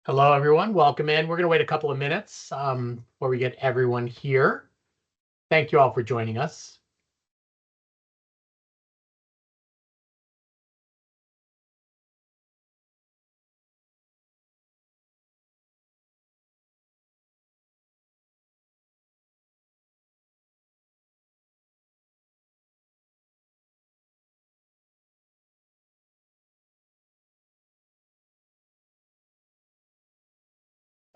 Hello, everyone. Welcome in. We're going to wait a couple of minutes before we get everyone here. Thank you all for joining us.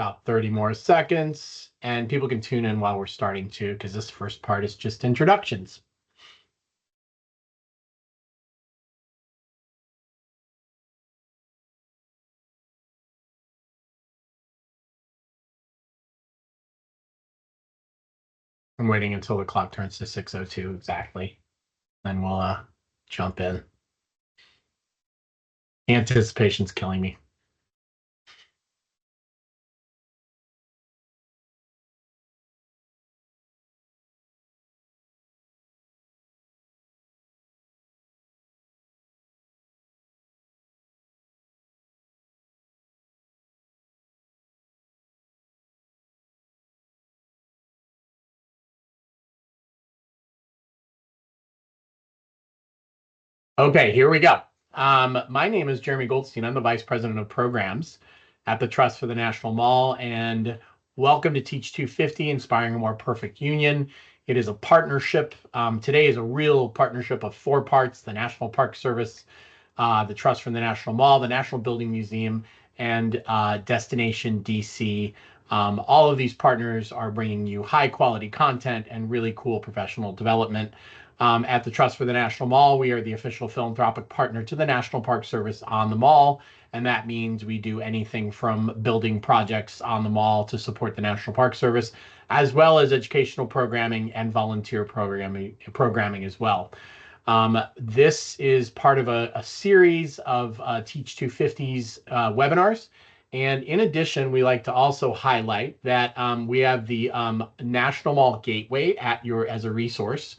About 30 more seconds, and people can tune in while we're starting to, because this first part is just introductions. I'm waiting until the clock turns to 6:02 exactly. Then we'll jump in. Anticipation's killing me. Okay, here we go. My name is Jeremy Goldstein. I'm the Vice President of Programs at the Trust for the National Mall, and welcome to Teach 250, Inspiring a More Perfect Union. It is a partnership. Today is a real partnership of four parts: the National Park Service, the Trust for the National Mall, the National Building Museum, and Destination DC. All of these partners are bringing you high quality content and really cool professional development. At the Trust for the National Mall, we are the official philanthropic partner to the National Park Service on the mall. And that means we do anything from building projects on the mall to support the National Park Service, as well as educational programming and volunteer programming as well. This is part of a series of Teach 250's webinars. And in addition, we like to also highlight that we have the National Mall Gateway as a resource.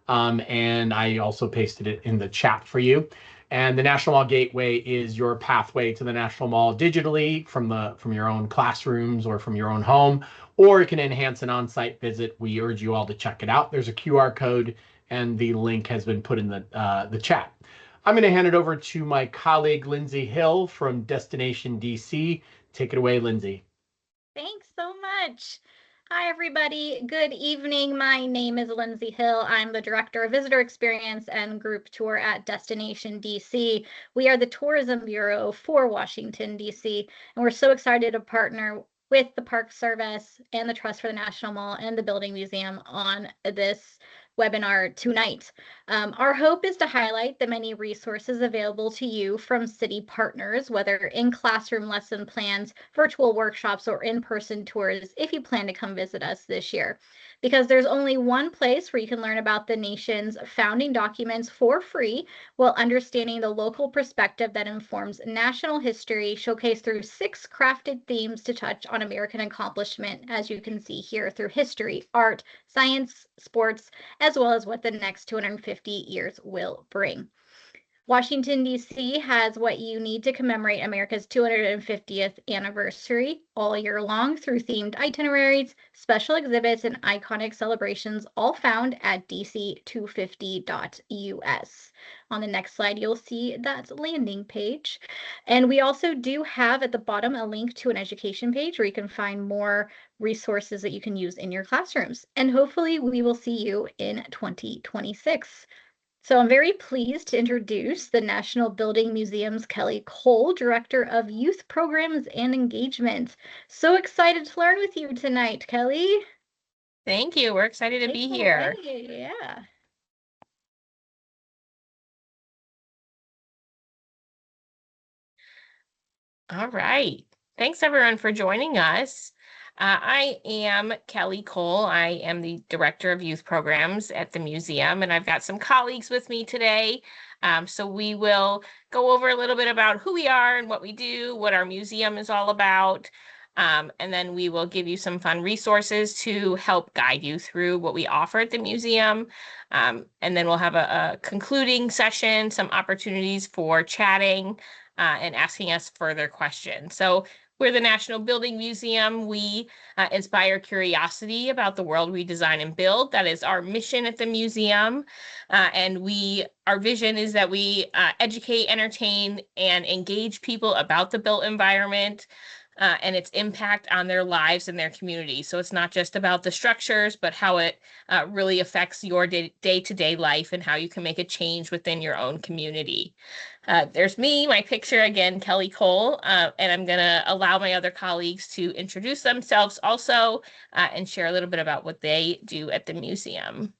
And I also pasted it in the chat for you. And the National Mall Gateway is your pathway to the National Mall digitally from your own classrooms or from your own home, or it can enhance an on-site visit. We urge you all to check it out. There's a QR code, and the link has been put in the chat. I'm going to hand it over to my colleague Lindsay Hill from Destination DC. Take it away, Lindsay. Thanks so much. Hi, everybody. Good evening. My name is Lindsay Hill. I'm the Director of Visitor Experience and Group Tour at Destination DC. We are the Tourism Bureau for Washington, DC, and we're so excited to partner with the Park Service and the Trust for the National Mall and the Building Museum on this webinar tonight. Our hope is to highlight the many resources available to you from city partners, whether in classroom lesson plans, virtual workshops, or in-person tours if you plan to come visit us this year. Because there's only one place where you can learn about the nation's founding documents for free while understanding the local perspective that informs national history, showcased through 6 crafted themes to touch on American accomplishment, as you can see here, through history, art, science, sports, as well as what the next 250 years will bring. Washington, D.C. has what you need to commemorate America's 250th anniversary all year long through themed itineraries, special exhibits, and iconic celebrations, all found at dc250.us. On the next slide, you'll see that landing page. And we also do have at the bottom a link to an education page where you can find more resources that you can use in your classrooms. And hopefully we will see you in 2026. So I'm very pleased to introduce the National Building Museum's Kelly Cole, Director of Youth Programs and Engagement. So excited to learn with you tonight, Kelly. Thank you. We're excited to be here. Yeah. All right. Thanks, everyone, for joining us. I am Kelly Cole. I am the Director of Youth Programs at the museum, and I've got some colleagues with me today. So we will go over a little bit about who we are and what we do, what our museum is all about, and then we will give you some fun resources to help guide you through what we offer at the museum. And then we'll have a concluding session, some opportunities for chatting and asking us further questions. So We're the National Building Museum. We inspire curiosity about the world we design and build. That is our mission at the museum. And our vision is that we educate, entertain, and engage people about the built environment and its impact on their lives and their community. So it's not just about the structures, but how it really affects your day-to-day life and how you can make a change within your own community. There's me, my picture again, Kelly Cole, and I'm going to allow my other colleagues to introduce themselves also and share a little bit about what they do at the museum.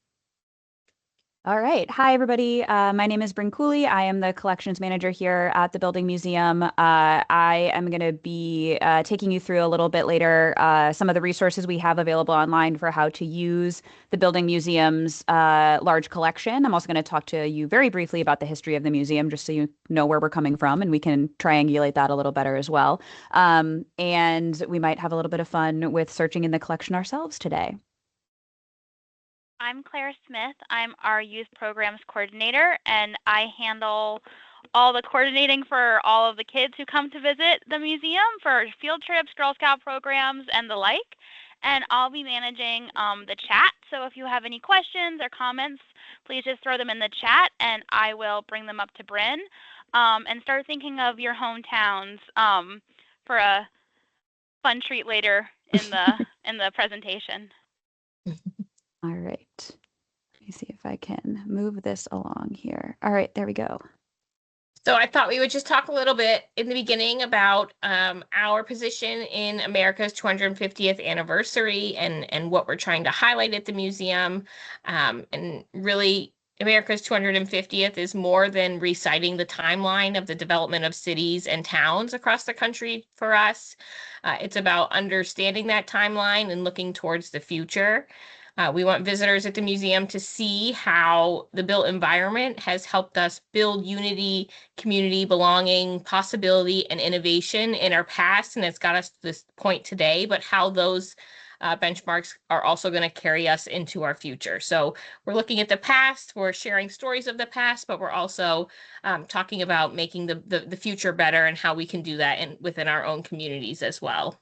All right. Hi, everybody. My name is Bryn Cooley. I am the collections manager here at the Building Museum. I am going to be taking you through a little bit later some of the resources we have available online for how to use the Building Museum's large collection. I'm also going to talk to you very briefly about the history of the museum, just so you know where we're coming from, and we can triangulate that a little better as well. And we might have a little bit of fun with searching in the collection ourselves today. I'm Claire Smith. I'm our youth programs coordinator, and I handle all the coordinating for all of the kids who come to visit the museum for field trips, Girl Scout programs, and the like. And I'll be managing the chat. So if you have any questions or comments, please just throw them in the chat, and I will bring them up to Bryn. And start thinking of your hometowns for a fun treat later in the presentation. All right. Let me see if I can move this along here. All right, there we go. So I thought we would just talk a little bit in the beginning about our position in America's 250th anniversary and what we're trying to highlight at the museum. And really, America's 250th is more than reciting the timeline of the development of cities and towns across the country for us. It's about understanding that timeline and looking towards the future. We want visitors at the museum to see how the built environment has helped us build unity, community, belonging, possibility, and innovation in our past, and it's got us to this point today, but how those benchmarks are also going to carry us into our future. So we're looking at the past, we're sharing stories of the past, but we're also talking about making the future better and how we can do that within our own communities as well.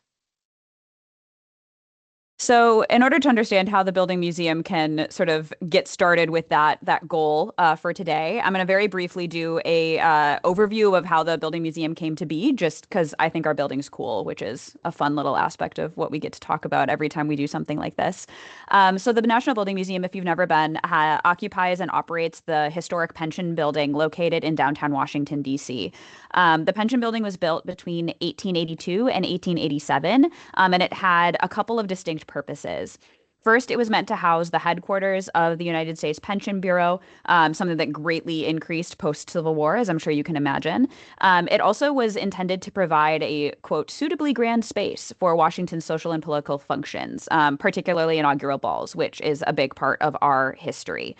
So in order to understand how the Building Museum can sort of get started with that goal for today, I'm going to very briefly do a overview of how the Building Museum came to be, just because I think our building's cool, which is a fun little aspect of what we get to talk about every time we do something like this. So the National Building Museum, if you've never been, occupies and operates the historic Pension Building located in downtown Washington, D.C. The Pension Building was built between 1882 and 1887, and it had a couple of distinct purposes. First, it was meant to house the headquarters of the United States Pension Bureau, something that greatly increased post-Civil War, as I'm sure you can imagine. It also was intended to provide a, quote, suitably grand space for Washington's social and political functions, particularly inaugural balls, which is a big part of our history.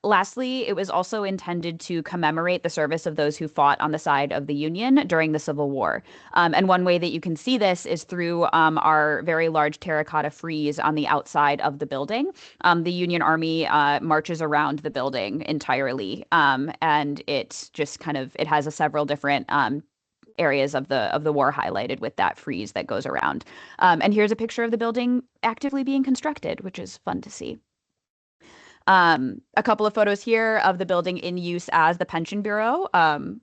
Lastly, it was also intended to commemorate the service of those who fought on the side of the Union during the Civil War. And one way that you can see this is through our very large terracotta frieze on the outside of the building. The Union Army marches around the building entirely, and it just it has several different areas of the war highlighted with that frieze that goes around. And here's a picture of the building actively being constructed, which is fun to see. A couple of photos here of the building in use as the Pension Bureau,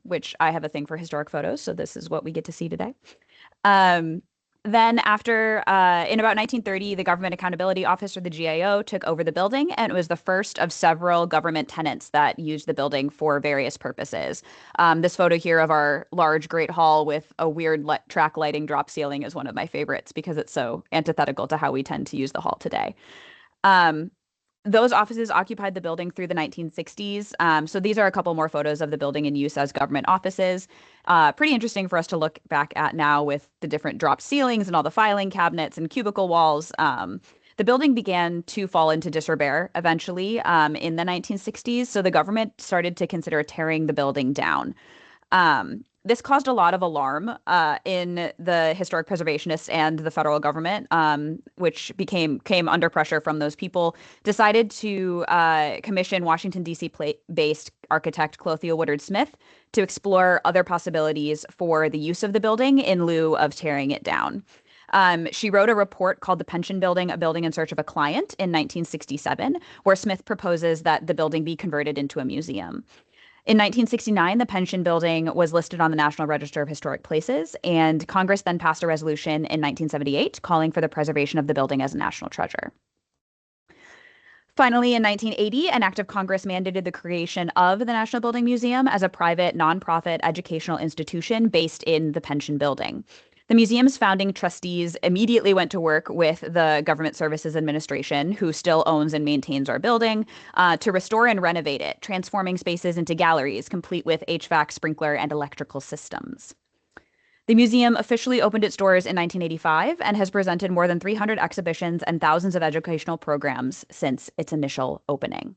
which I have a thing for historic photos, so this is what we get to see today. Then after, in about 1930, the Government Accountability Office, or the GAO, took over the building, and it was the first of several government tenants that used the building for various purposes. This photo here of our large Great Hall with a weird track lighting drop ceiling is one of my favorites because it's so antithetical to how we tend to use the hall today. Those offices occupied the building through the 1960s. So these are a couple more photos of the building in use as government offices. Pretty interesting for us to look back at now with the different drop ceilings and all the filing cabinets and cubicle walls. The building began to fall into disrepair eventually in the 1960s. So the government started to consider tearing the building down. This caused a lot of alarm in the historic preservationists and the federal government, which came under pressure from those people, decided to commission Washington, D.C.-based architect Clothiel Woodard Smith to explore other possibilities for the use of the building in lieu of tearing it down. She wrote a report called The Pension Building, A Building in Search of a Client in 1967, where Smith proposes that the building be converted into a museum. In 1969, the Pension Building was listed on the National Register of Historic Places, and Congress then passed a resolution in 1978 calling for the preservation of the building as a national treasure. Finally, in 1980, an act of Congress mandated the creation of the National Building Museum as a private, nonprofit educational institution based in the Pension Building. The museum's founding trustees immediately went to work with the Government Services Administration, who still owns and maintains our building, to restore and renovate it, transforming spaces into galleries, complete with HVAC, sprinkler, and electrical systems. The museum officially opened its doors in 1985 and has presented more than 300 exhibitions and thousands of educational programs since its initial opening.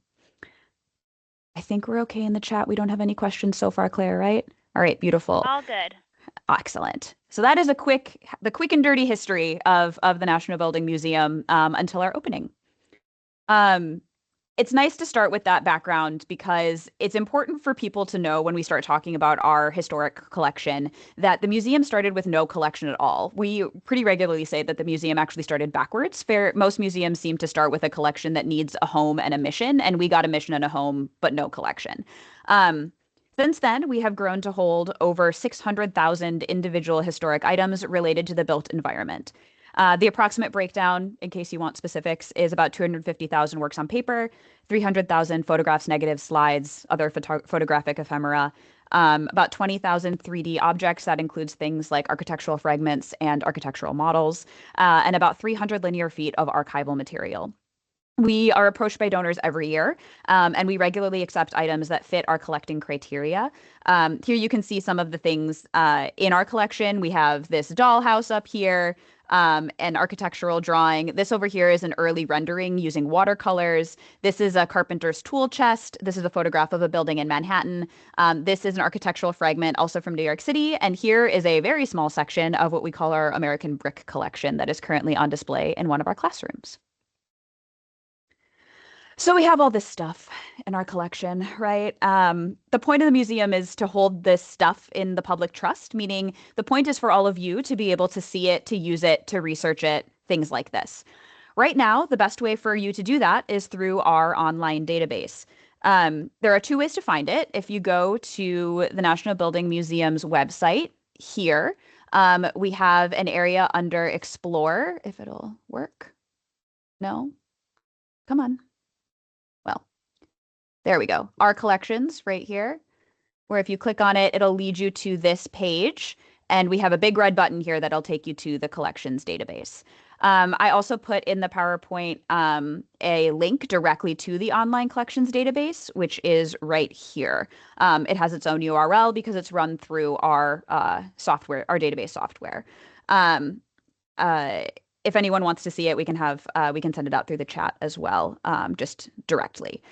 I think we're okay in the chat. We don't have any questions so far, Claire, right? All right, beautiful. All good. Excellent. So that is the quick and dirty history of the National Building Museum until our opening. It's nice to start with that background because it's important for people to know when we start talking about our historic collection that the museum started with no collection at all. We pretty regularly say that the museum actually started backwards. Most museums seem to start with a collection that needs a home and a mission, and we got a mission and a home, but no collection. Since then, we have grown to hold over 600,000 individual historic items related to the built environment. The approximate breakdown, in case you want specifics, is about 250,000 works on paper, 300,000 photographs, negatives, slides, other photographic ephemera, about 20,000 3D objects. That includes things like architectural fragments and architectural models, and about 300 linear feet of archival material. We are approached by donors every year, and we regularly accept items that fit our collecting criteria. Here you can see some of the things in our collection. We have this dollhouse up here, an architectural drawing. This over here is an early rendering using watercolors. This is a carpenter's tool chest. This is a photograph of a building in Manhattan. This is an architectural fragment also from New York City. And here is a very small section of what we call our American brick collection that is currently on display in one of our classrooms. So we have all this stuff in our collection, right? The point of the museum is to hold this stuff in the public trust, meaning the point is for all of you to be able to see it, to use it, to research it, things like this. Right now, the best way for you to do that is through our online database. There are two ways to find it. If you go to the National Building Museum's website here, we have an area under Explore, if it'll work. No? Come on. Well, there we go. Our collections right here, where if you click on it, it'll lead you to this page. And we have a big red button here that'll take you to the collections database. I also put in the PowerPoint a link directly to the online collections database, which is right here. It has its own URL because it's run through our software, our database software. If anyone wants to see it, we can send it out through the chat as well, just directly.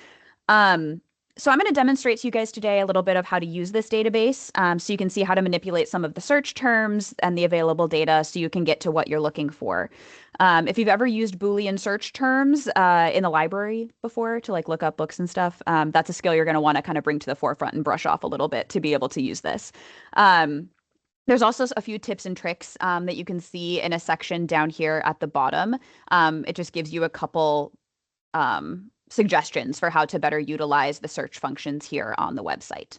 So I'm going to demonstrate to you guys today a little bit of how to use this database, so you can see how to manipulate some of the search terms and the available data so you can get to what you're looking for. If you've ever used Boolean search terms in the library before to like look up books and stuff, that's a skill you're going to want to kind of bring to the forefront and brush off a little bit to be able to use this. There's also a few tips and tricks that you can see in a section down here at the bottom. It just gives you a couple suggestions for how to better utilize the search functions here on the website.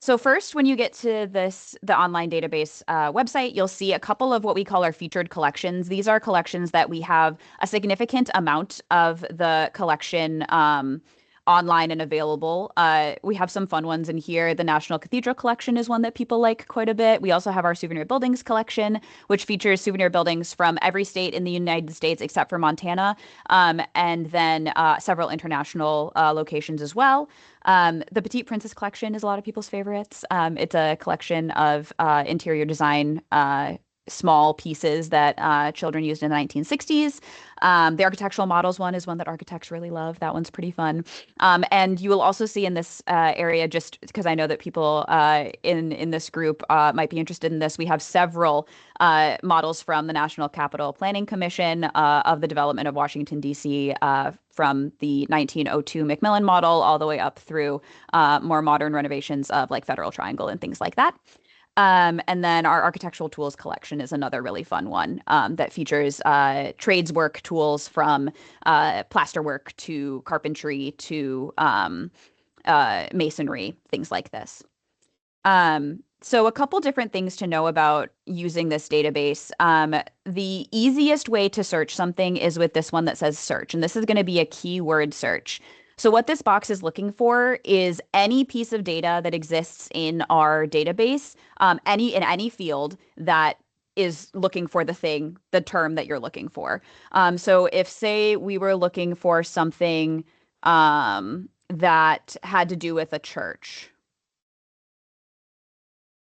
So first, when you get to the online database website, you'll see a couple of what we call our featured collections. These are collections that we have a significant amount of the collection online and available. We have some fun ones in here. The National Cathedral Collection is one that people like quite a bit. We also have our Souvenir Buildings Collection, which features souvenir buildings from every state in the United States except for Montana, and then several international locations as well. The Petite Princess Collection is a lot of people's favorites. It's a collection of interior design small pieces that children used in the 1960s. The architectural models one is one that architects really love. That one's pretty fun. And you will also see in this area, just because I know that people in this group might be interested in this, we have several models from the National Capital Planning Commission of the development of Washington, D.C., from the 1902 Macmillan model all the way up through more modern renovations of like Federal Triangle and things like that. And then our architectural tools collection is another really fun one that features trades work tools from plasterwork to carpentry to masonry, things like this. So a couple different things to know about using this database. The easiest way to search something is with this one that says search, and this is going to be a keyword search. So what this box is looking for is any piece of data that exists in our database, in any field that is looking for the term that you're looking for. So if, say, we were looking for something that had to do with a church,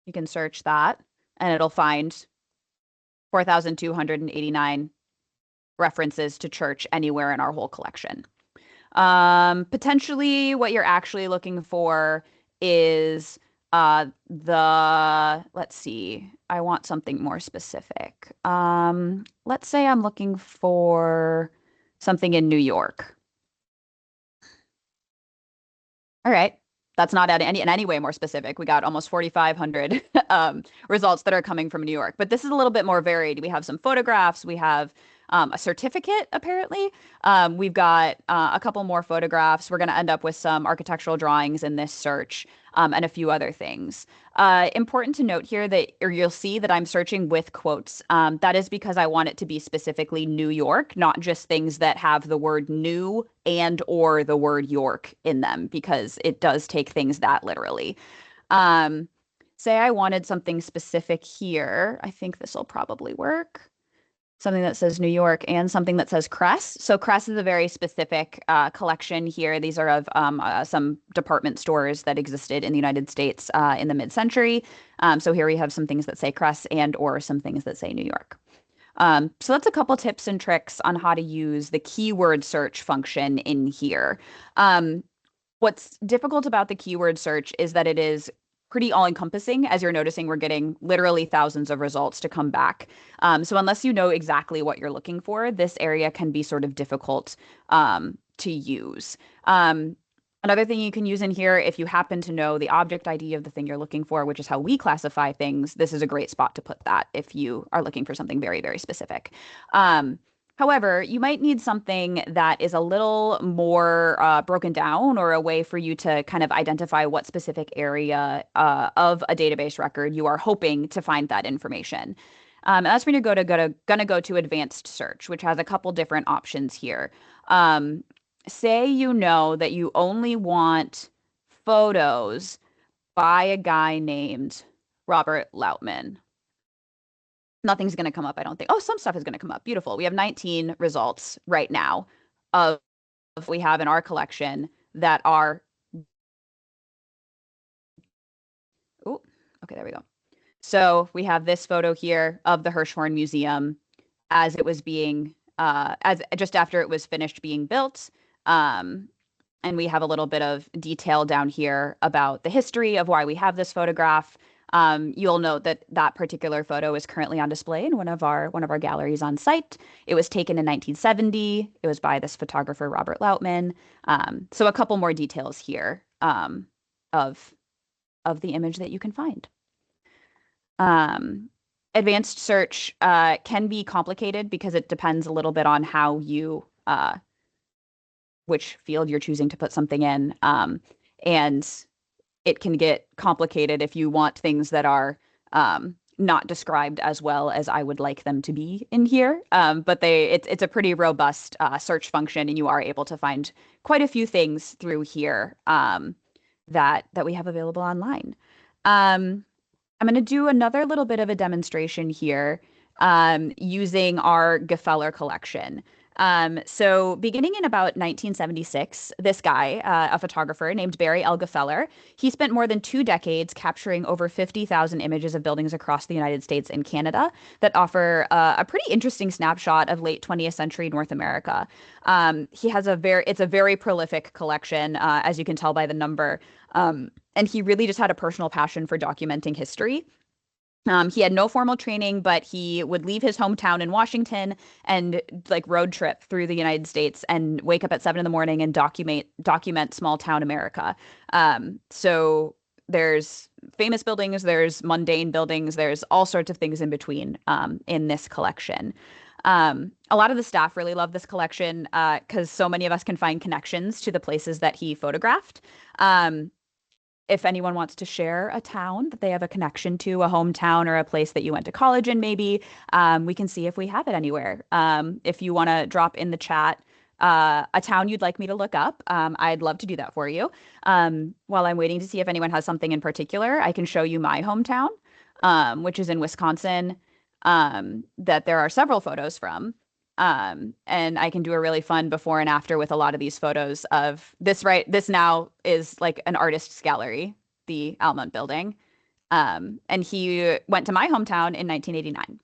you can search that, and it'll find 4,289 references to church anywhere in our whole collection. Potentially what you're actually looking for is let's see, I want something more specific. Let's say I'm looking for something in New York. All right. That's not in any way more specific. We got almost 4,500 results that are coming from New York, but this is a little bit more varied. We have some photographs. We have a certificate, apparently. We've got a couple more photographs. We're going to end up with some architectural drawings in this search and a few other things. Important to note here you'll see that I'm searching with quotes. That is because I want it to be specifically New York, not just things that have the word new and or the word York in them, because it does take things that literally. Say I wanted something specific here. I think this will probably work. Something that says New York and something that says Cress. So Cress is a very specific collection here. These are of some department stores that existed in the United States in the mid-century. So here we have some things that say Cress and or some things that say New York. So that's a couple tips and tricks on how to use the keyword search function in here. What's difficult about the keyword search is that it is pretty all-encompassing. As you're noticing, we're getting literally thousands of results to come back. So unless you know exactly what you're looking for, this area can be sort of difficult to use. Another thing you can use in here, if you happen to know the object ID of the thing you're looking for, which is how we classify things, this is a great spot to put that if you are looking for something very, very specific. However, you might need something that is a little more broken down, or a way for you to kind of identify what specific area of a database record you are hoping to find that information. And that's when you're gonna go to advanced search, which has a couple different options here. Say you know that you only want photos by a guy named Robert Lautman. Nothing's going to come up, I don't think. Oh, some stuff is going to come up. Beautiful. We have 19 results right now of we have in our collection that are. Oh, okay, there we go. So we have this photo here of the Hirshhorn Museum as it was being, just after it was finished being built. And we have a little bit of detail down here about the history of why we have this photograph. You'll note that that particular photo is currently on display in one of our galleries on site. It was taken in 1970. It was by this photographer, Robert Lautman. So a couple more details here of the image that you can find. Advanced search can be complicated because it depends a little bit on how you which field you're choosing to put something in. And it can get complicated if you want things that are not described as well as I would like them to be in here. But it's a pretty robust search function, and you are able to find quite a few things through here that we have available online. I'm going to do another little bit of a demonstration here using our Gefeller collection. So beginning in about 1976, this guy, a photographer named Barry Elgefeller, he spent more than 2 decades capturing over 50,000 images of buildings across the United States and Canada that offer a pretty interesting snapshot of late 20th century North America. He has it's a very prolific collection, as you can tell by the number. And he really just had a personal passion for documenting history. He had no formal training, but he would leave his hometown in Washington and like road trip through the United States and wake up at 7 in the morning and document small town America. So there's famous buildings, there's mundane buildings, there's all sorts of things in between in this collection. A lot of the staff really love this collection because so many of us can find connections to the places that he photographed. If anyone wants to share a town that they have a connection to, a hometown or a place that you went to college in, maybe, we can see if we have it anywhere. If you want to drop in the chat a town you'd like me to look up, I'd love to do that for you. While I'm waiting to see if anyone has something in particular, I can show you my hometown, which is in Wisconsin, that there are several photos from. And I can do a really fun before and after with a lot of these photos of this, right? This now is like an artist's gallery, the Almont building. And he went to my hometown in 1989,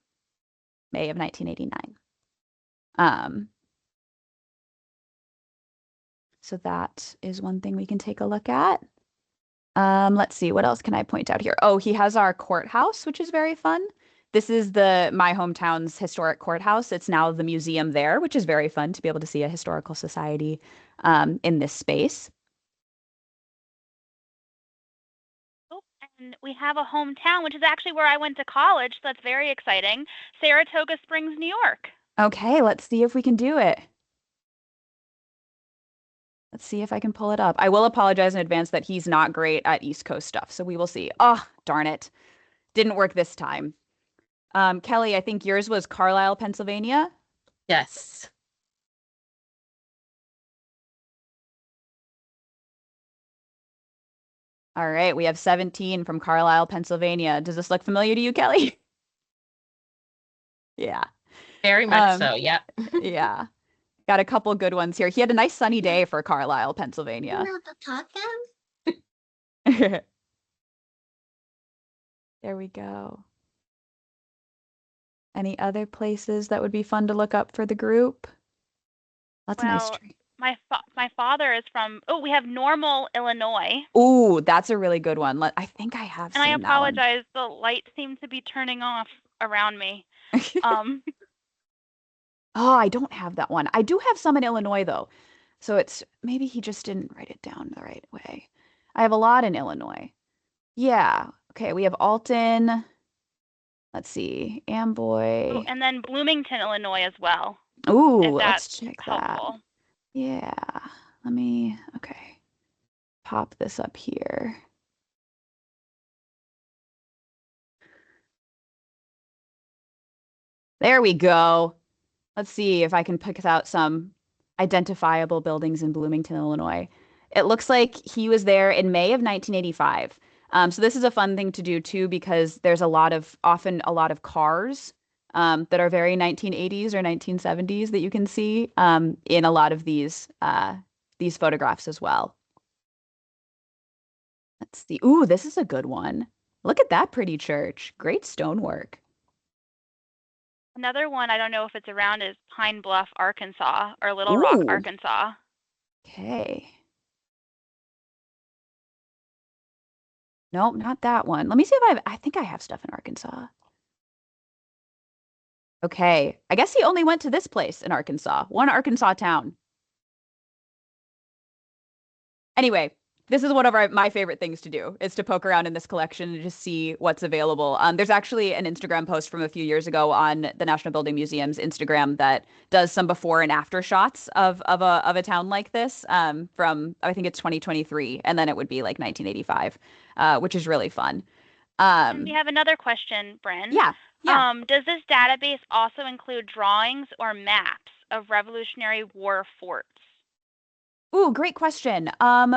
May of 1989. So that is one thing we can take a look at. Let's see, what else can I point out here? Oh, he has our courthouse, which is very fun. This is my hometown's historic courthouse. It's now the museum there, which is very fun to be able to see a historical society in this space. Oh, and we have a hometown, which is actually where I went to college. So that's very exciting. Saratoga Springs, New York. Okay, let's see if we can do it. Let's see if I can pull it up. I will apologize in advance that he's not great at East Coast stuff, so we will see. Oh, darn it. Didn't work this time. Kelly, I think yours was Carlisle, Pennsylvania. Yes. All right, we have 17 from Carlisle, Pennsylvania. Does this look familiar to you, Kelly? Yeah. Very much so, yep. Yeah. Got a couple good ones here. He had a nice sunny day for Carlisle, Pennsylvania. There we go. Any other places that would be fun to look up for the group? That's a nice tree. My father is from, we have Normal, Illinois. Ooh, that's a really good one. I think I have seen that one. And I apologize, the lights seem to be turning off around me. Oh, I don't have that one. I do have some in Illinois, though. So maybe he just didn't write it down the right way. I have a lot in Illinois. Yeah. Okay, we have Alton. Let's see, Amboy. Oh, and then Bloomington, Illinois as well. Ooh, let's check helpful. that. Yeah, okay. Pop this up here. There we go. Let's see if I can pick out some identifiable buildings in Bloomington, Illinois. It looks like he was there in May of 1985. So this is a fun thing to do too, because there's often a lot of cars that are very 1980s or 1970s that you can see in a lot of these photographs as well. Let's see. Ooh, this is a good one. Look at that pretty church. Great stonework. Another one, I don't know if it's around, is Pine Bluff, Arkansas, or Little Rock, Arkansas. Okay. Nope, not that one. Let me see if I think I have stuff in Arkansas. Okay, I guess he only went to this place in Arkansas, one Arkansas town. Anyway, this is one of my favorite things to do, is to poke around in this collection and just see what's available. There's actually an Instagram post from a few years ago on the National Building Museum's Instagram that does some before and after shots of a town like this from, I think it's 2023, and then it would be like 1985, which is really fun. And we have another question, Bryn. Yeah. Does this database also include drawings or maps of Revolutionary War forts? Ooh, great question.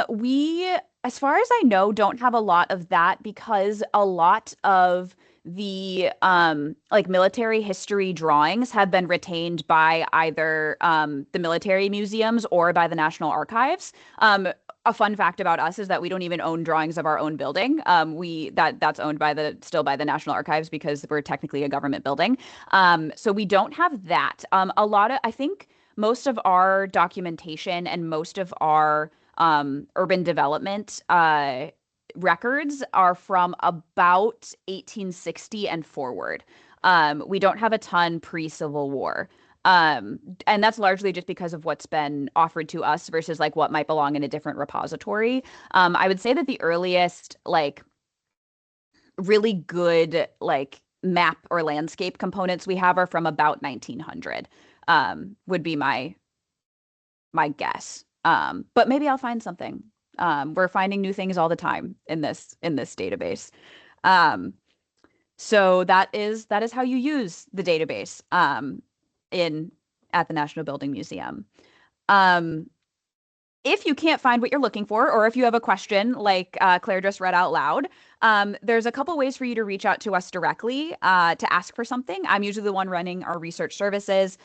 We, as far as I know, don't have a lot of that because a lot of the like military history drawings have been retained by either the military museums or by the National Archives. A fun fact about us is that we don't even own drawings of our own building. That's owned by the National Archives because we're technically a government building. So we don't have that. I think most of our documentation and most of our urban development records are from about 1860 and forward. We don't have a ton pre-Civil War. And that's largely just because of what's been offered to us versus like what might belong in a different repository. I would say that the earliest like really good like map or landscape components we have are from about 1900, would be my guess. But maybe I'll find something. We're finding new things all the time in this database. So that is how you use the database at the National Building Museum. If you can't find what you're looking for, or if you have a question like Claire just read out loud, there's a couple ways for you to reach out to us directly to ask for something. I'm usually the one running our research services.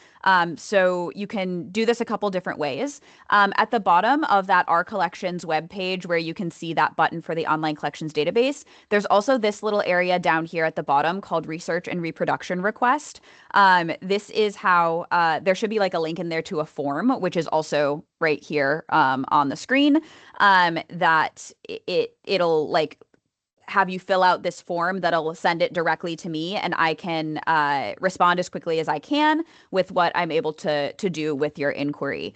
So you can do this a couple different ways. At the bottom of that Our Collections webpage where you can see that button for the online collections database, there's also this little area down here at the bottom called Research and Reproduction Request. This is how there should be like a link in there to a form, which is also right here on the screen, that it'll like have you fill out this form that'll send it directly to me, and I can respond as quickly as I can with what I'm able to do with your inquiry.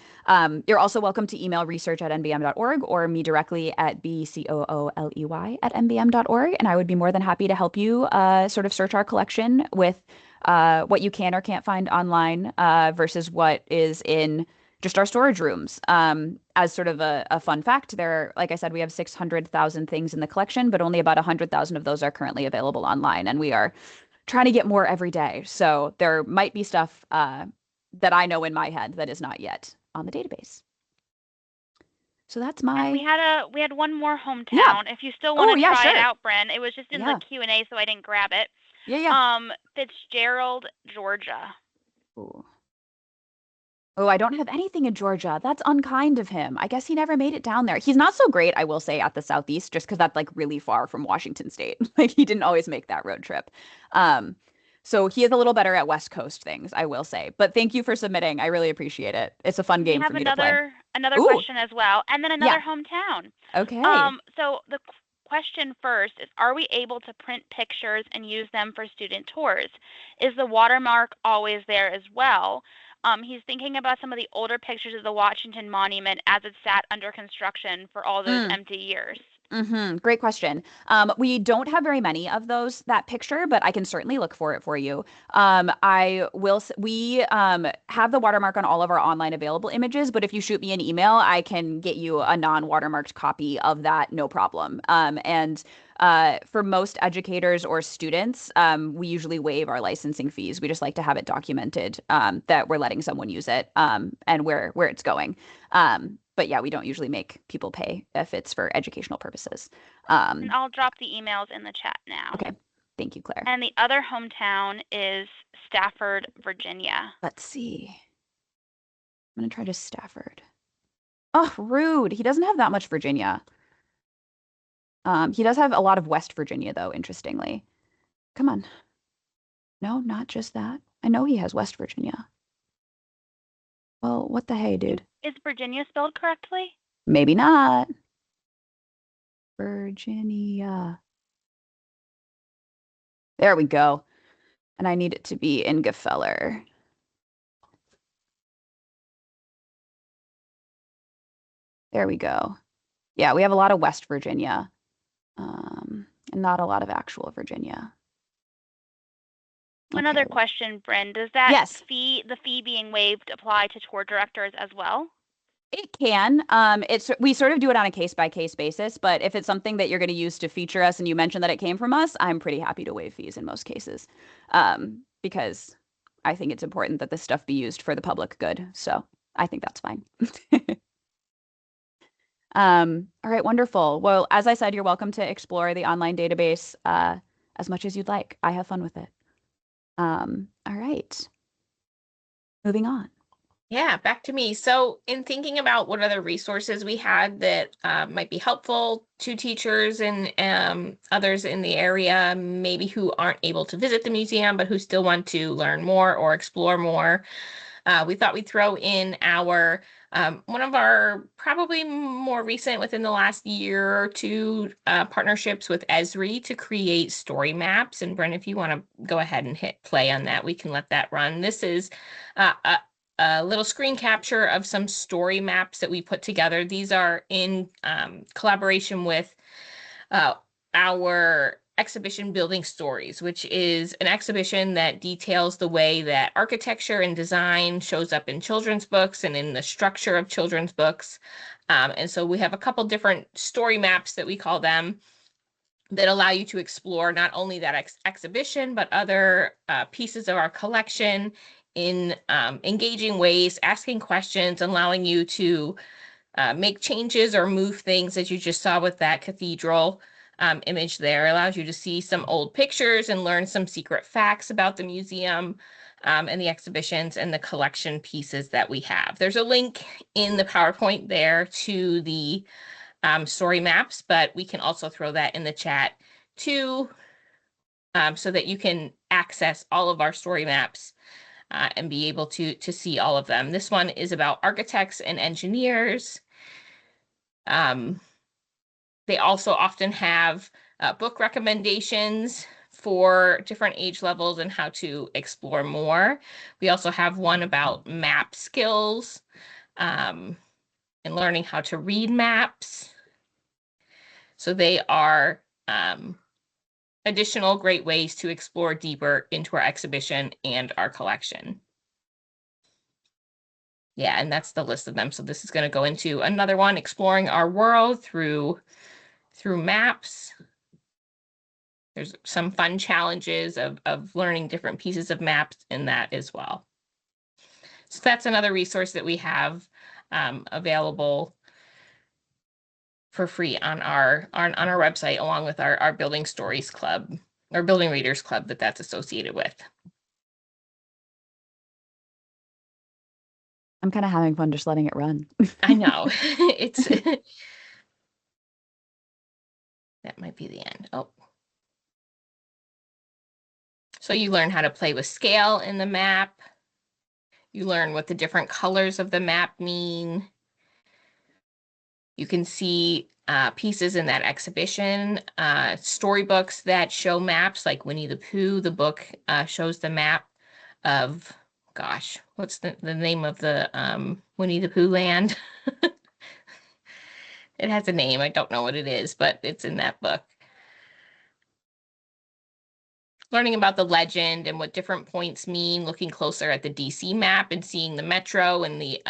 You're also welcome to email research@nbm.org or me directly at bcooley@nbm.org, and I would be more than happy to help you sort of search our collection with what you can or can't find online versus what is in just our storage rooms. As sort of a fun fact, like I said, we have 600,000 things in the collection, but only about 100,000 of those are currently available online, and we are trying to get more every day. So there might be stuff that I know in my head that is not yet on the database. So that's my. And we had one more hometown. If you still want to try it out, Bren, it was just in the Q&A, so I didn't grab it. Fitzgerald, Georgia. Ooh. Oh, I don't have anything in Georgia. That's unkind of him. I guess he never made it down there. He's not so great, I will say, at the Southeast, just because that's like really far from Washington State. Like he didn't always make that road trip. So he is a little better at West Coast things, I will say. But thank you for submitting. I really appreciate it. It's a fun game for me to play. Another question as well, and then another hometown. Okay. So the question first is, are we able to print pictures and use them for student tours? Is the watermark always there as well? He's thinking about some of the older pictures of the Washington Monument as it sat under construction for all those empty years. Great question. We don't have very many of that picture, but I can certainly look for it for you. We have the watermark on all of our online available images, but if you shoot me an email, I can get you a non-watermarked copy of that, no problem. And for most educators or students, we usually waive our licensing fees. We just like to have it documented that we're letting someone use it and where it's going. But yeah, we don't usually make people pay if it's for educational purposes. And I'll drop the emails in the chat now. Okay. Thank you, Claire. And the other hometown is Stafford, Virginia. Let's see. I'm going to try to Stafford. Oh, rude. He doesn't have that much Virginia. He does have a lot of West Virginia, though, interestingly. Come on. No, not just that. I know he has West Virginia. Well, what the hey, dude? Is Virginia spelled correctly? Maybe not. Virginia. There we go. And I need it to be in Gefeller. There we go. Yeah, we have a lot of West Virginia. And not a lot of actual Virginia. Another question, Bryn. Does that the fee being waived apply to tour directors as well? It can. We sort of do it on a case-by-case basis, but if it's something that you're going to use to feature us and you mention that it came from us, I'm pretty happy to waive fees in most cases, because I think it's important that this stuff be used for the public good. So I think that's fine. All right, wonderful. Well, as I said, you're welcome to explore the online database as much as you'd like. I have fun with it. All right. Moving on. Yeah, back to me. So in thinking about what other resources we had that might be helpful to teachers and others in the area, maybe who aren't able to visit the museum, but who still want to learn more or explore more, we thought we'd throw in our one of our probably more recent within the last year or two partnerships with Esri to create story maps. And Brent, if you want to go ahead and hit play on that, we can let that run. This is a little screen capture of some story maps that we put together. These are in collaboration with our exhibition Building Stories, which is an exhibition that details the way that architecture and design shows up in children's books and in the structure of children's books. And so we have a couple different story maps that we call them that allow you to explore not only that exhibition, but other pieces of our collection in engaging ways, asking questions, allowing you to make changes or move things, as you just saw with that cathedral image there. Allows you to see some old pictures and learn some secret facts about the museum and the exhibitions and the collection pieces that we have. There's a link in the PowerPoint there to the story maps, but we can also throw that in the chat too, so that you can access all of our story maps and be able to see all of them. This one is about architects and engineers. They also often have book recommendations for different age levels and how to explore more. We also have one about map skills and learning how to read maps. So they are additional great ways to explore deeper into our exhibition and our collection. Yeah, and that's the list of them. So this is going to go into another one, exploring our world through maps. There's some fun challenges of learning different pieces of maps in that as well. So that's another resource that we have available for free on our website, along with our Building Stories Club or Building Readers Club that's associated with. I'm kind of having fun just letting it run. I know. It's that might be the end. Oh. So you learn how to play with scale in the map. You learn what the different colors of the map mean. You can see pieces in that exhibition, storybooks that show maps like Winnie the Pooh. The book shows the map of, gosh, what's the name of the Winnie the Pooh land? It has a name. I don't know what it is, but it's in that book. Learning about the legend and what different points mean, looking closer at the DC map and seeing the metro and the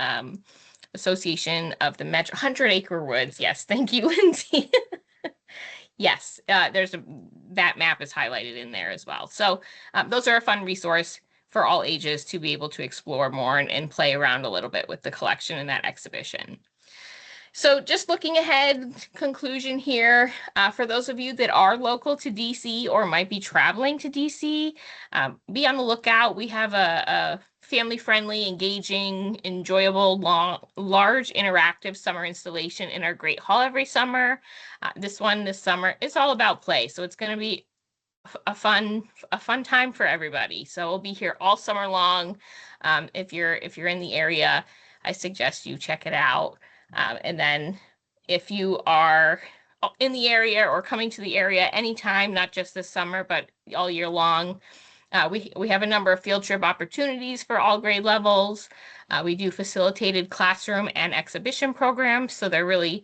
association of the metro. 100 Acre Woods. Yes, thank you, Lindsay. Yes, that map is highlighted in there as well. So those are a fun resource for all ages to be able to explore more and play around a little bit with the collection and that exhibition. So just looking ahead, conclusion here, for those of you that are local to DC or might be traveling to DC, be on the lookout. We have a family-friendly, engaging, enjoyable, large interactive summer installation in our Great Hall every summer. This summer, it's all about play. So it's going to be a fun time for everybody. So we'll be here all summer long. If you're in the area, I suggest you check it out. And then if you are in the area or coming to the area anytime, not just this summer, but all year long, we have a number of field trip opportunities for all grade levels. We do facilitated classroom and exhibition programs, so they're really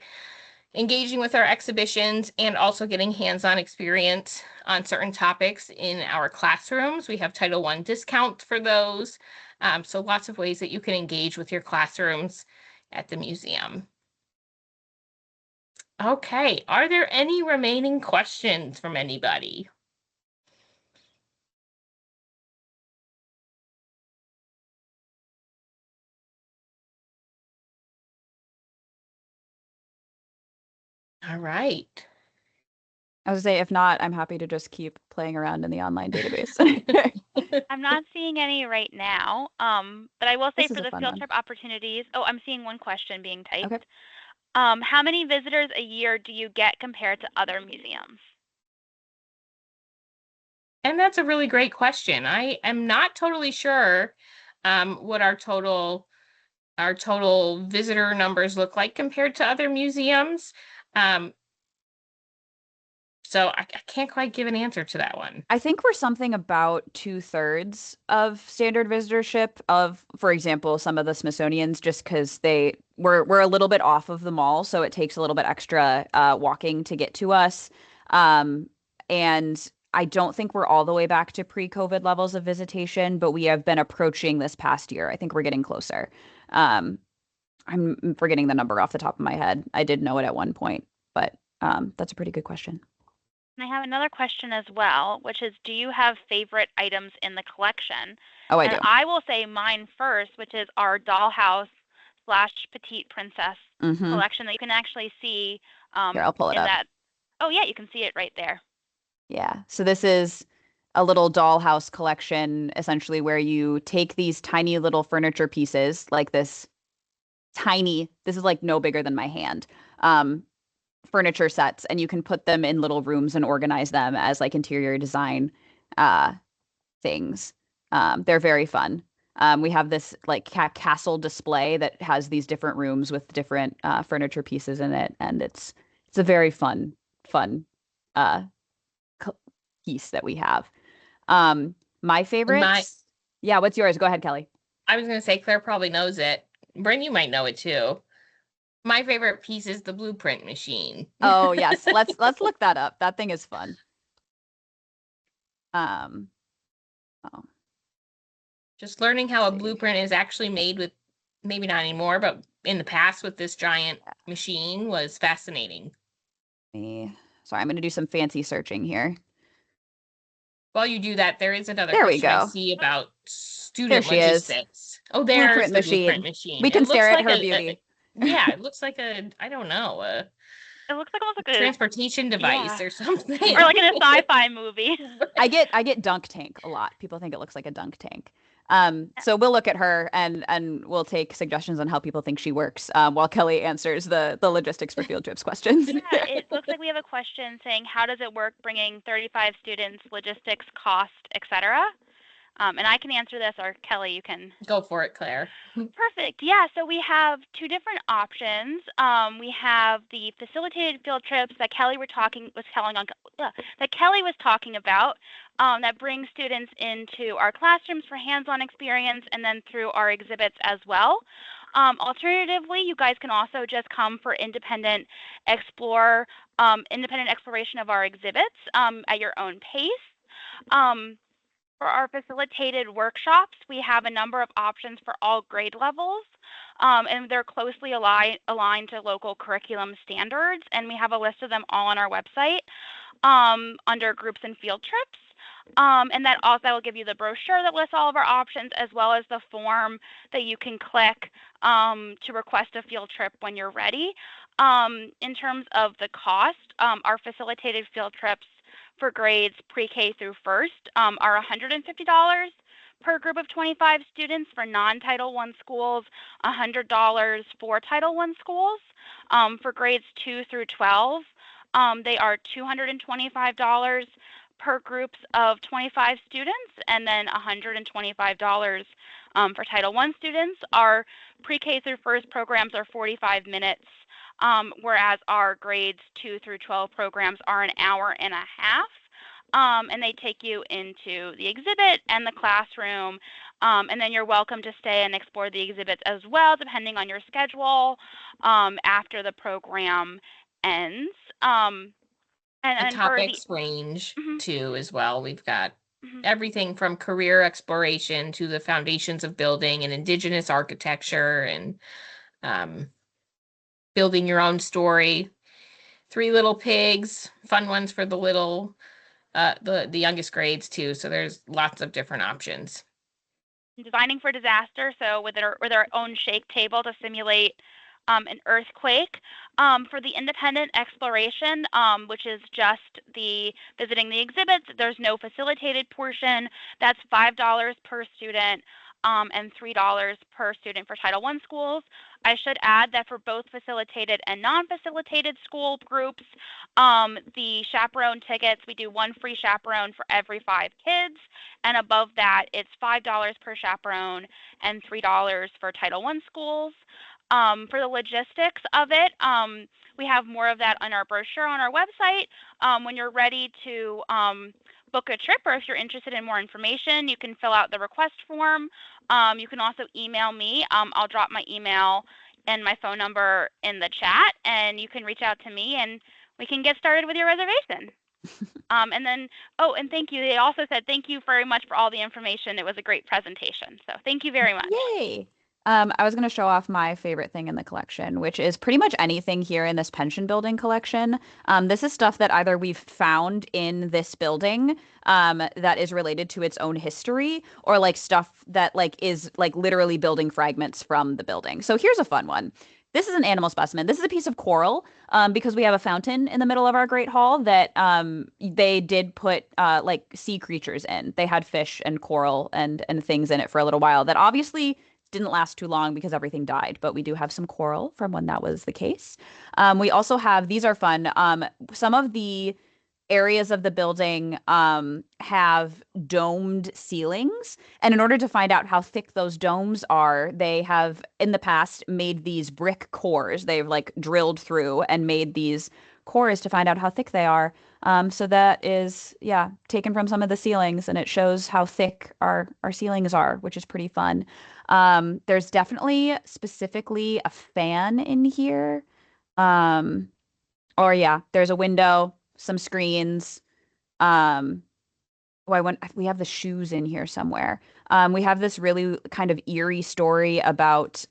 engaging with our exhibitions and also getting hands-on experience on certain topics in our classrooms. We have Title I discounts for those. So lots of ways that you can engage with your classrooms at the museum. Okay, are there any remaining questions from anybody? All right. I was gonna say, if not, I'm happy to just keep playing around in the online database. I'm not seeing any right now. But I will say This is for a the fun field one. trip opportunities, oh, I'm seeing one question being typed. Okay. How many visitors a year do you get compared to other museums? And that's a really great question. I am not totally sure what our total visitor numbers look like compared to other museums. So I can't quite give an answer to that one. I think we're something about 2/3 of standard visitorship of, for example, some of the Smithsonian's, just because we're a little bit off of the mall, so it takes a little bit extra walking to get to us. And I don't think we're all the way back to pre-COVID levels of visitation, but we have been approaching this past year. I think we're getting closer. Um, I'm forgetting the number off the top of my head. I did know it at one point, but that's a pretty good question. And I have another question as well, which is, do you have favorite items in the collection? Oh, I And do. I will say mine first, which is our dollhouse / petite princess Mm-hmm. collection that you can actually see Here, I'll pull it in up. that. Oh yeah, you can see it right there. Yeah. So this is a little dollhouse collection, essentially, where you take these tiny little furniture pieces, like this is like no bigger than my hand, furniture sets, and you can put them in little rooms and organize them as like interior design things. They're very fun. We have this like castle display that has these different rooms with different furniture pieces in it, and it's a very fun uh, piece that we have. My favorites. Yeah, what's yours? Go ahead, Kelly. I was going to say Claire probably knows it. Bryn, you might know it too. My favorite piece is the blueprint machine. Oh yes, let's look that up. That thing is fun. Oh. Just learning how a blueprint is actually made with, maybe not anymore, but in the past with this giant machine was fascinating. Sorry, I'm going to do some fancy searching here. While you do that, there is another There we question I go. see about There student she is. logistics. Oh, there's Blueprint the machine. blueprint machine. We can It looks stare at like her beauty. Yeah, it looks like I don't know, It looks like almost like a transportation device or something. or like in a sci-fi movie. I get dunk tank a lot. People think it looks like a dunk tank. So we'll look at her and we'll take suggestions on how people think she works, while Kelly answers the logistics for field trips questions. Yeah, it looks like we have a question saying, how does it work bringing 35 students, logistics, cost, etc.? And I can answer this, or Kelly, you can. Go for it, Claire. Perfect. Yeah, so we have two different options. We have the facilitated field trips that Kelly was talking about, that bring students into our classrooms for hands-on experience and then through our exhibits as well. Alternatively, you guys can also just come for independent exploration of our exhibits at your own pace. For our facilitated workshops, we have a number of options for all grade levels, and they're closely aligned to local curriculum standards, and we have a list of them all on our website under groups and field trips. And that will give you the brochure that lists all of our options, as well as the form that you can click to request a field trip when you're ready. In terms of the cost, our facilitated field trips for grades pre-K through first are $150 per group of 25 students for non-Title I schools, $100 for Title I schools. For grades 2 through 12, they are $225 per groups of 25 students, and then $125 for Title I students. Our pre-K through first programs are 45 minutes, whereas our grades 2 through 12 programs are an hour and a half. And they take you into the exhibit and the classroom, and then you're welcome to stay and explore the exhibits as well, depending on your schedule, after the program ends. The topics range too as well. We've got everything from career exploration to the foundations of building and indigenous architecture and building your own story. 3 Little Pigs, fun ones for the little the youngest grades too. So there's lots of different options. Designing for disaster, so with our own shake table to simulate an earthquake. For the independent exploration, which is just the visiting the exhibits, there's no facilitated portion. That's $5 per student and $3 per student for Title I schools. I should add that for both facilitated and non-facilitated school groups, the chaperone tickets, we do one free chaperone for every 5 kids, and above that, it's $5 per chaperone and $3 for Title I schools. For the logistics of it, we have more of that on our brochure on our website. When you're ready to book a trip, or if you're interested in more information, you can fill out the request form. You can also email me. I'll drop my email and my phone number in the chat, and you can reach out to me and we can get started with your reservation. And then, oh, and thank you. They also said, thank you very much for all the information. It was a great presentation. So thank you very much. Yay. I was going to show off my favorite thing in the collection, which is pretty much anything here in this pension building collection. This is stuff that either we've found in this building that is related to its own history, or like stuff that like is like literally building fragments from the building. So here's a fun one. This is an animal specimen. This is a piece of coral because we have a fountain in the middle of our Great Hall that they did put like sea creatures in. They had fish and coral and things in it for a little while that obviously didn't last too long because everything died, but we do have some coral from when that was the case. We also have, these are fun, some of the areas of the building have domed ceilings, and in order to find out how thick those domes are, they have in the past made these brick cores. They've like drilled through and made these cores to find out how thick they are. So that is, yeah, taken from some of the ceilings, and it shows how thick our ceilings are, which is pretty fun. There's definitely specifically a fan in here. Or yeah, there's a window, some screens. We have the shoes in here somewhere. We have this really kind of eerie story about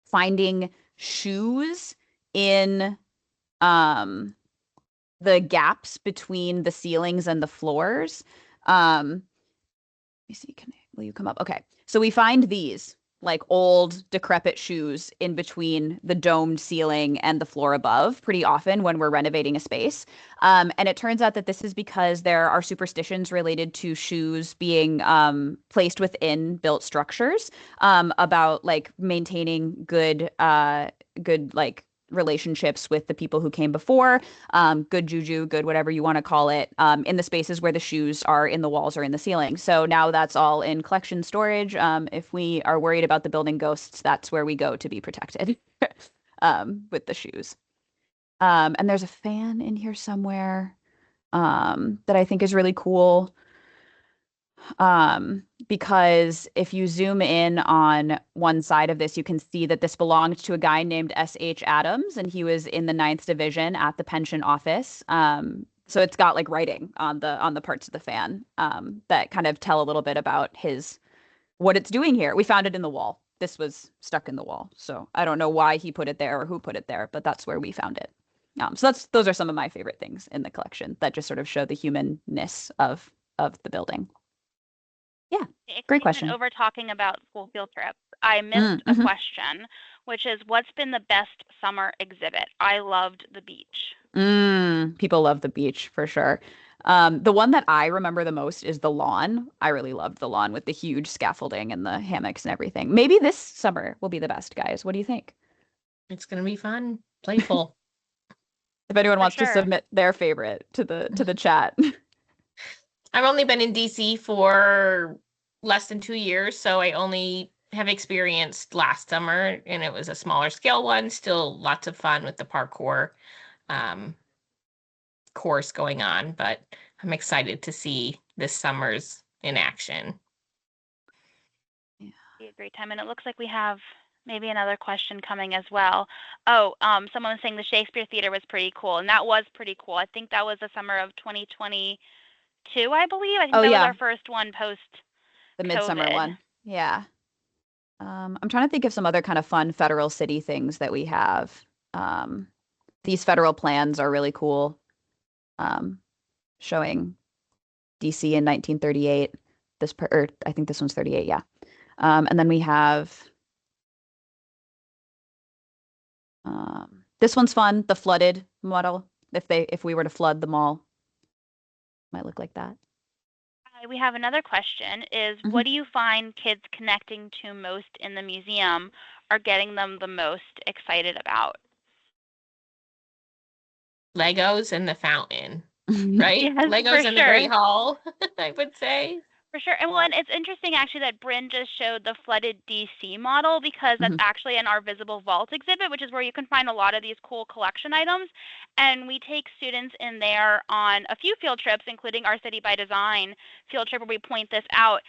finding shoes in the gaps between the ceilings and the floors. Let me see, will you come up? Okay. So we find these like old decrepit shoes in between the domed ceiling and the floor above pretty often when we're renovating a space. And it turns out that this is because there are superstitions related to shoes being placed within built structures about like maintaining good like relationships with the people who came before, good juju, good whatever you want to call it, in the spaces where the shoes are in the walls or in the ceiling. So now that's all in collection storage. If we are worried about the building ghosts, that's where we go to be protected with the shoes. And there's a fan in here somewhere that I think is really cool. Because if you zoom in on one side of this, you can see that this belonged to a guy named S.H. Adams, and he was in the 9th Division at the pension office. So it's got like writing on the parts of the fan that kind of tell a little bit about what it's doing here. We found it in the wall. This was stuck in the wall. So I don't know why he put it there or who put it there, but that's where we found it. So those are some of my favorite things in the collection that just sort of show the humanness of the building. Yeah, great question. Over talking about school field trips, I missed a question, which is, what's been the best summer exhibit? I loved the beach. People love the beach for sure. The one that I remember the most is the lawn. I really loved the lawn with the huge scaffolding and the hammocks and everything. Maybe this summer will be the best, guys. What do you think? It's going to be fun, playful. If anyone wants to submit their favorite to the chat. I've only been in DC for less than 2 years, so I only have experienced last summer, and it was a smaller scale one. Still lots of fun with the parkour course going on, but I'm excited to see this summer's in action. Yeah, be a great time, and it looks like we have maybe another question coming as well. Oh, someone was saying the Shakespeare Theater was pretty cool, and that was pretty cool. I think that was the summer of 2022, I believe. I think that was our first one post the midsummer one. Yeah. I'm trying to think of some other kind of fun federal city things that we have. These federal plans are really cool. Showing DC in 1938. I think this one's 38, yeah. And then we have This one's fun, the flooded model. If we were to flood the mall, might look like that. We have another question is, Mhm. what do you find kids connecting to most in the museum are getting them the most excited about? Legos and the fountain, right? Yes, for Legos in the Great sure. Hall, I would say. For sure. And well, and it's interesting actually that Bryn just showed the flooded DC model because that's Mhm. actually in our Visible Vault exhibit, which is where you can find a lot of these cool collection items. And we take students in there on a few field trips, including our City by Design field trip where we point this out.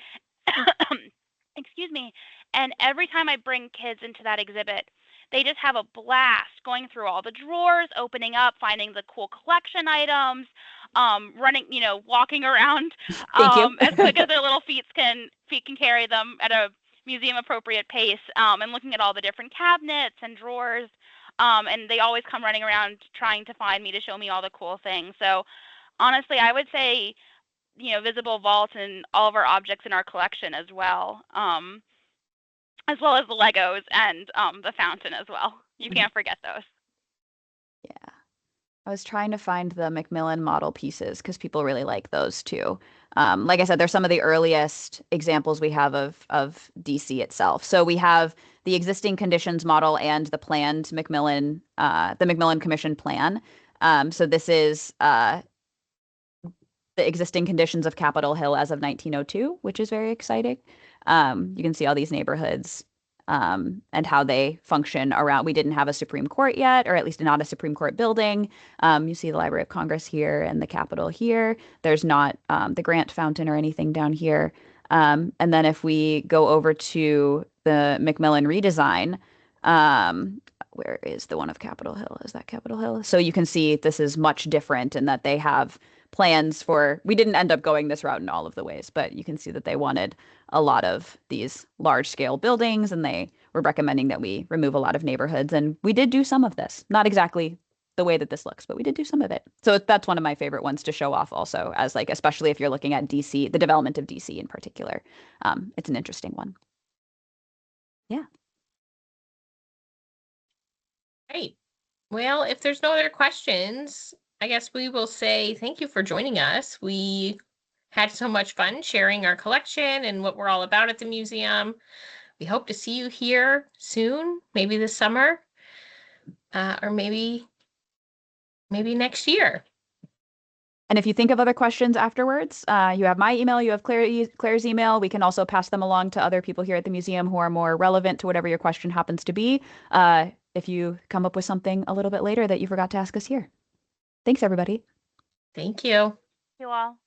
Excuse me. And every time I bring kids into that exhibit, they just have a blast going through all the drawers, opening up, finding the cool collection items, running, walking around Thank you. as quick as their little feet can carry them at a museum appropriate pace, and looking at all the different cabinets and drawers. And they always come running around trying to find me to show me all the cool things. So honestly, I would say, Visible Vault and all of our objects in our collection as well as the Legos and the fountain as well. You can't forget those. Yeah. I was trying to find the Macmillan model pieces because people really like those too. Like I said, they're some of the earliest examples we have of DC itself. So we have the existing conditions model and the planned Macmillan, the Macmillan Commission plan. So this is the existing conditions of Capitol Hill as of 1902, which is very exciting. You can see all these neighborhoods and how they function around. We didn't have a Supreme Court yet, or at least not a Supreme Court building. You see the Library of Congress here and the Capitol here. There's not the Grant Fountain or anything down here. And then if we go over to the Macmillan redesign, where is the one of Capitol Hill? Is that Capitol Hill? So you can see this is much different in that they have plans for, we didn't end up going this route in all of the ways, but you can see that they wanted a lot of these large scale buildings and they were recommending that we remove a lot of neighborhoods. And we did do some of this, not exactly the way that this looks, but we did do some of it. So that's one of my favorite ones to show off also as like, especially if you're looking at DC, the development of DC in particular. It's an interesting one. Yeah. Great. Well, if there's no other questions, I guess we will say thank you for joining us. We had so much fun sharing our collection and what we're all about at the museum. We hope to see you here soon, maybe this summer, or maybe next year. And if you think of other questions afterwards, you have my email, you have Claire's email. We can also pass them along to other people here at the museum who are more relevant to whatever your question happens to be. If you come up with something a little bit later that you forgot to ask us here. Thanks, everybody. Thank you. You all.